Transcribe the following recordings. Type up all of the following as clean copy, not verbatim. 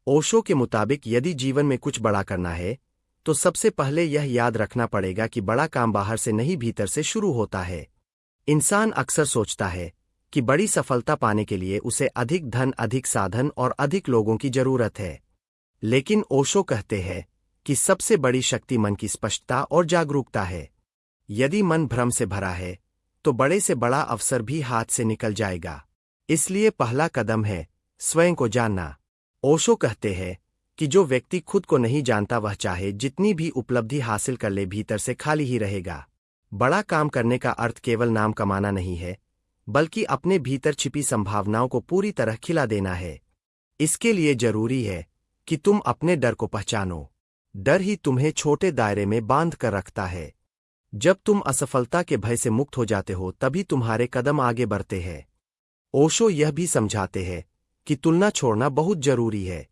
ओशो के मुताबिक यदि जीवन में कुछ बड़ा करना है तो सबसे पहले यह याद रखना पड़ेगा कि बड़ा काम बाहर से नहीं भीतर से शुरू होता है। इंसान अक्सर सोचता है कि बड़ी सफलता पाने के लिए उसे अधिक धन, अधिक साधन और अधिक लोगों की जरूरत है। लेकिन ओशो कहते हैं कि सबसे बड़ी शक्ति मन की स्पष्टता और जागरूकता है। यदि मन भ्रम से भरा है तो बड़े से बड़ा अवसर भी हाथ से निकल जाएगा। इसलिए पहला कदम है स्वयं को जानना। ओशो कहते हैं कि जो व्यक्ति खुद को नहीं जानता वह चाहे जितनी भी उपलब्धि हासिल कर ले भीतर से खाली ही रहेगा। बड़ा काम करने का अर्थ केवल नाम कमाना नहीं है, बल्कि अपने भीतर छिपी संभावनाओं को पूरी तरह खिला देना है। इसके लिए जरूरी है कि तुम अपने डर को पहचानो। डर ही तुम्हें छोटे दायरे में बांध कर रखता है। जब तुम असफलता के भय से मुक्त हो जाते हो तभी तुम्हारे कदम आगे बढ़ते हैं। ओशो यह भी समझाते हैं कि तुलना छोड़ना बहुत जरूरी है।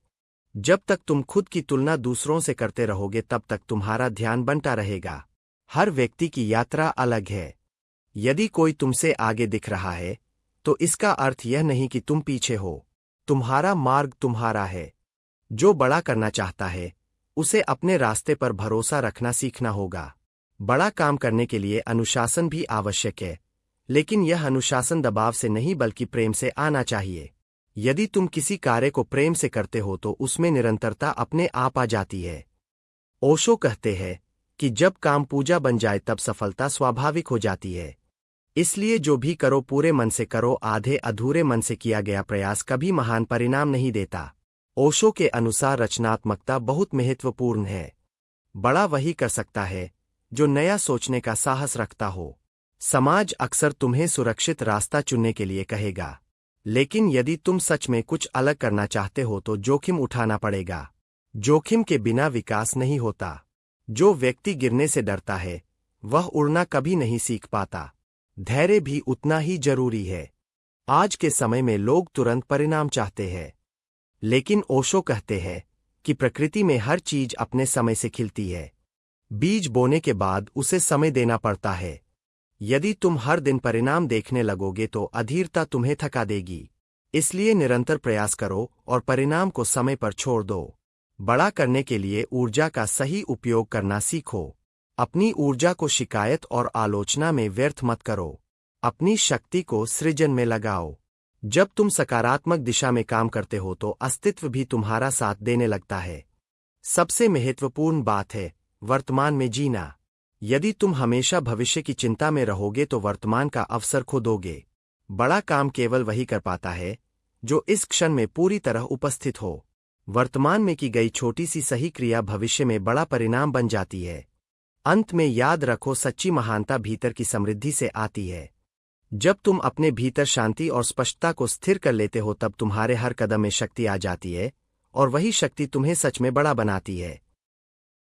जब तक तुम खुद की तुलना दूसरों से करते रहोगे तब तक तुम्हारा ध्यान बंटा रहेगा। हर व्यक्ति की यात्रा अलग है। यदि कोई तुमसे आगे दिख रहा है तो इसका अर्थ यह नहीं कि तुम पीछे हो। तुम्हारा मार्ग तुम्हारा है। जो बड़ा करना चाहता है उसे अपने रास्ते पर भरोसा रखना सीखना होगा। बड़ा काम करने के लिए अनुशासन भी आवश्यक है, लेकिन यह अनुशासन दबाव से नहीं बल्कि प्रेम से आना चाहिए। यदि तुम किसी कार्य को प्रेम से करते हो तो उसमें निरंतरता अपने आप आ जाती है। ओशो कहते हैं कि जब काम पूजा बन जाए तब सफलता स्वाभाविक हो जाती है। इसलिए जो भी करो पूरे मन से करो, आधे अधूरे मन से किया गया प्रयास कभी महान परिणाम नहीं देता। ओशो के अनुसार रचनात्मकता बहुत महत्वपूर्ण है। बड़ा वही कर सकता है जो नया सोचने का साहस रखता हो। समाज अक्सर तुम्हें सुरक्षित रास्ता चुनने के लिए कहेगा, लेकिन यदि तुम सच में कुछ अलग करना चाहते हो तो जोखिम उठाना पड़ेगा। जोखिम के बिना विकास नहीं होता। जो व्यक्ति गिरने से डरता है वह उड़ना कभी नहीं सीख पाता। धैर्य भी उतना ही जरूरी है। आज के समय में लोग तुरंत परिणाम चाहते हैं, लेकिन ओशो कहते हैं कि प्रकृति में हर चीज अपने समय से खिलती है। बीज बोने के बाद उसे समय देना पड़ता है। यदि तुम हर दिन परिणाम देखने लगोगे तो अधीरता तुम्हें थका देगी। इसलिए निरंतर प्रयास करो और परिणाम को समय पर छोड़ दो। बड़ा करने के लिए ऊर्जा का सही उपयोग करना सीखो। अपनी ऊर्जा को शिकायत और आलोचना में व्यर्थ मत करो। अपनी शक्ति को सृजन में लगाओ। जब तुम सकारात्मक दिशा में काम करते हो तो अस्तित्व भी तुम्हारा साथ देने लगता है। सबसे महत्वपूर्ण बात है वर्तमान में जीना। यदि तुम हमेशा भविष्य की चिंता में रहोगे तो वर्तमान का अवसर खो दोगे। बड़ा काम केवल वही कर पाता है जो इस क्षण में पूरी तरह उपस्थित हो। वर्तमान में की गई छोटी सी सही क्रिया भविष्य में बड़ा परिणाम बन जाती है। अंत में याद रखो, सच्ची महानता भीतर की समृद्धि से आती है। जब तुम अपने भीतर शांति और स्पष्टता को स्थिर कर लेते हो तब तुम्हारे हर कदम में शक्ति आ जाती है और वही शक्ति तुम्हें सच में बड़ा बनाती है।